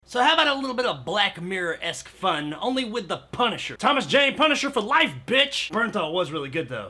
So how about a little bit of Black Mirror-esque fun, only with the Punisher? Thomas Jane Punisher for life, bitch! Bernthal was really good though.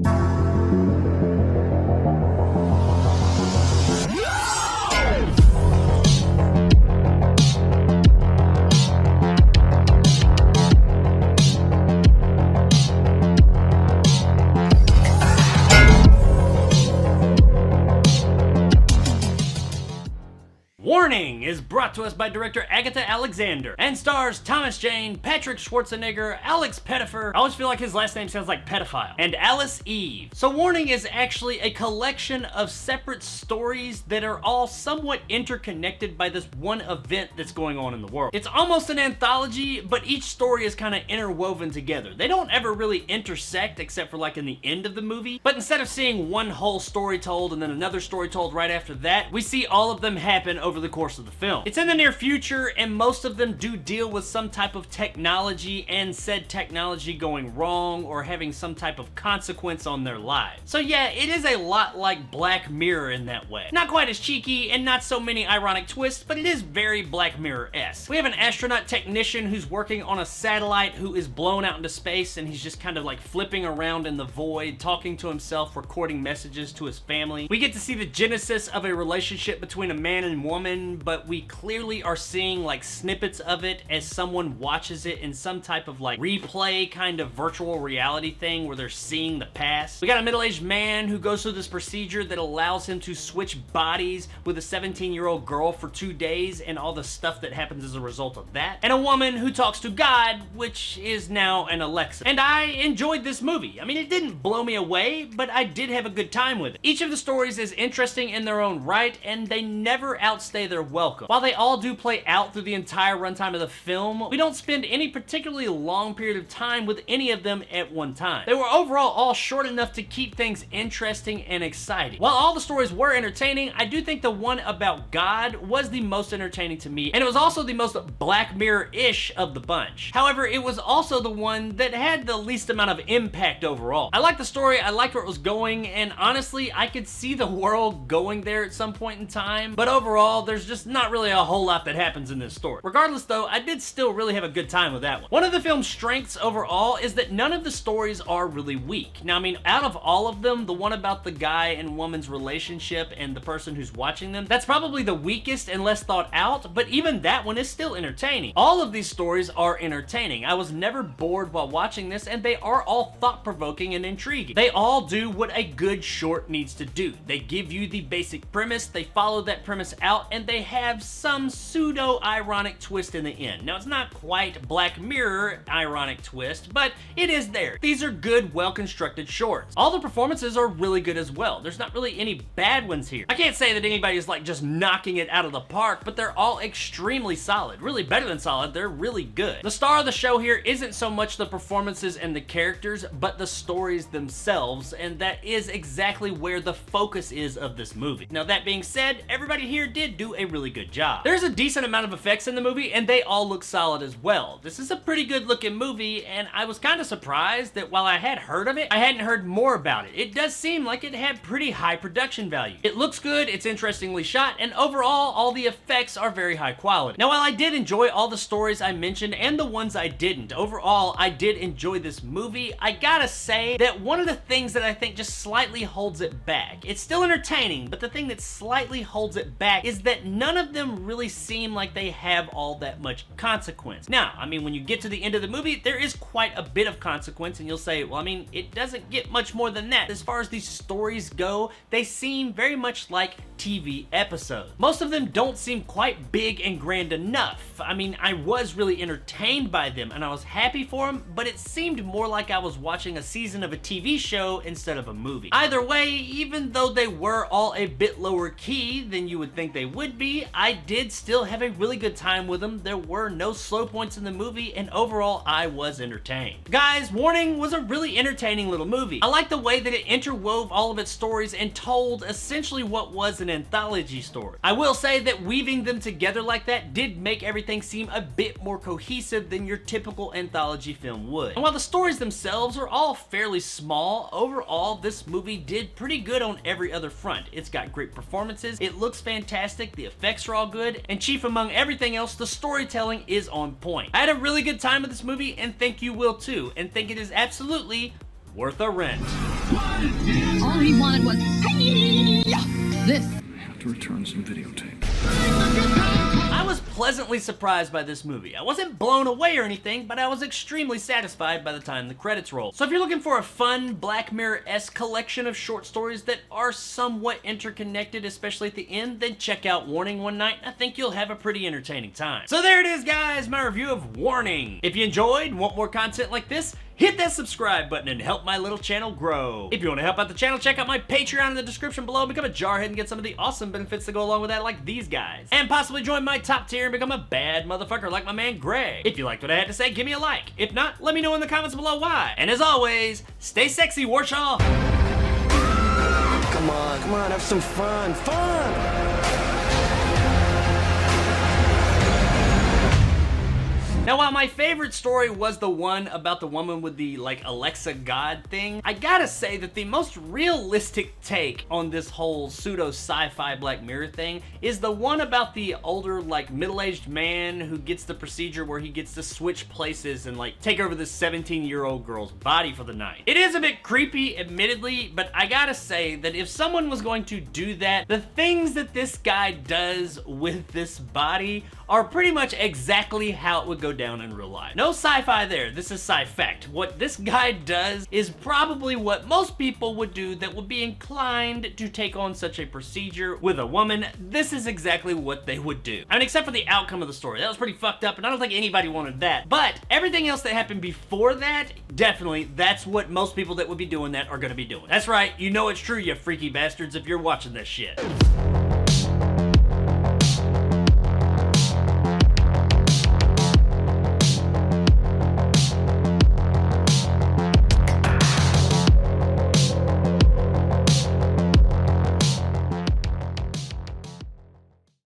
Warning is brought to us by director Agatha Alexander and stars Thomas Jane, Patrick Schwarzenegger, Alex Pettyfer, I always feel like his last name sounds like pedophile, and Alice Eve. So Warning is actually a collection of separate stories that are all somewhat interconnected by this one event that's going on in the world. It's almost an anthology, but each story is kind of interwoven together. They don't ever really intersect except for like in the end of the movie, but instead of seeing one whole story told and then another story told right after that, we see all of them happen over the course of the film. It's in the near future, and most of them do deal with some type of technology and said technology going wrong or having some type of consequence on their lives. So yeah, it is a lot like Black Mirror in that way. Not quite as cheeky and not so many ironic twists, but it is very Black Mirror-esque. We have an astronaut technician who's working on a satellite who is blown out into space, and he's just kind of like flipping around in the void, talking to himself, recording messages to his family. We get to see the genesis of a relationship between a man and woman, but we clearly are seeing like snippets of it as someone watches it in some type of like replay kind of virtual reality thing where they're seeing the past. We got a middle-aged man who goes through this procedure that allows him to switch bodies with a 17-year-old girl for 2 days and all the stuff that happens as a result of that. And a woman who talks to God, which is now an Alexa. And I enjoyed this movie. I mean, it didn't blow me away, but I did have a good time with it. Each of the stories is interesting in their own right, and they never outstay their welcome. While they all do play out through the entire runtime of the film, we don't spend any particularly long period of time with any of them at one time. They were overall all short enough to keep things interesting and exciting. While all the stories were entertaining, I do think the one about God was the most entertaining to me, and it was also the most Black Mirror-ish of the bunch. However, it was also the one that had the least amount of impact overall. I liked the story, I liked where it was going, and honestly, I could see the world going there at some point in time, but overall, there's just not really a whole lot that happens in this story. Regardless though, I did still really have a good time with that one. One of the film's strengths overall is that none of the stories are really weak. Now, I mean, out of all of them, the one about the guy and woman's relationship and the person who's watching them, that's probably the weakest and less thought out, but even that one is still entertaining. All of these stories are entertaining. I was never bored while watching this, and they are all thought-provoking and intriguing. They all do what a good short needs to do. They give you the basic premise, they follow that premise out, and they have some pseudo-ironic twist in the end. Now, it's not quite Black Mirror ironic twist, but it is there. These are good, well-constructed shorts. All the performances are really good as well. There's not really any bad ones here. I can't say that anybody is like just knocking it out of the park, but they're all extremely solid. Really better than solid, they're really good. The star of the show here isn't so much the performances and the characters, but the stories themselves, and that is exactly where the focus is of this movie. Now, that being said, everybody here did do a really good job. There's a decent amount of effects in the movie, and they all look solid as well. This is a pretty good looking movie, and I was kind of surprised that while I had heard of it, I hadn't heard more about it. It does seem like it had pretty high production value. It looks good, it's interestingly shot, and overall, all the effects are very high quality. Now, while I did enjoy all the stories I mentioned and the ones I didn't, overall, I did enjoy this movie. I gotta say that one of the things that I think just slightly holds it back, it's still entertaining, but the thing that slightly holds it back is that none of them really seem like they have all that much consequence. Now, I mean, when you get to the end of the movie, there is quite a bit of consequence, and you'll say, well, I mean, it doesn't get much more than that. As far as these stories go, they seem very much like TV episodes. Most of them don't seem quite big and grand enough. I mean, I was really entertained by them, and I was happy for them, but it seemed more like I was watching a season of a TV show instead of a movie. Either way, even though they were all a bit lower key than you would think they would be, I did still have a really good time with them. There were no slow points in the movie, and overall, I was entertained. Guys, Warning was a really entertaining little movie. I like the way that it interwove all of its stories and told essentially what was an anthology story. I will say that weaving them together like that did make everything everything seem a bit more cohesive than your typical anthology film would. And while the stories themselves are all fairly small, overall this movie did pretty good on every other front. It's got great performances, it looks fantastic, the effects are all good, and chief among everything else, the storytelling is on point. I had a really good time with this movie, and think you will too, and think it is absolutely worth a rent. All he wanted was this. I have to return some videotape. I was pleasantly surprised by this movie. I wasn't blown away or anything, but I was extremely satisfied by the time the credits rolled. So if you're looking for a fun Black Mirror-esque collection of short stories that are somewhat interconnected, especially at the end, then check out Warning one night. I think you'll have a pretty entertaining time. So there it is, guys, my review of Warning. If you enjoyed and want more content like this, hit that subscribe button and help my little channel grow. If you want to help out the channel, check out my Patreon in the description below. Become a jarhead and get some of the awesome benefits that go along with that, like these guys. And possibly join my top tier and become a bad motherfucker like my man Greg. If you liked what I had to say, give me a like. If not, let me know in the comments below why. And as always, stay sexy, Warshaw. Come on, have some fun. Now, while my favorite story was the one about the woman with the, like, Alexa God thing, I gotta say that the most realistic take on this whole pseudo sci-fi Black Mirror thing is the one about the older, like, middle-aged man who gets the procedure where he gets to switch places and, like, take over this 17-year-old girl's body for the night. It is a bit creepy, admittedly, but I gotta say that if someone was going to do that, the things that this guy does with this body are pretty much exactly how it would go down in real life. No sci-fi there, this is sci-fact. What this guy does is probably what most people would do that would be inclined to take on such a procedure with a woman. This is exactly what they would do. I mean, except for the outcome of the story. That was pretty fucked up, and I don't think anybody wanted that. But everything else that happened before that, definitely, that's what most people that would be doing that are gonna be doing. That's right, you know it's true, you freaky bastards, if you're watching this shit.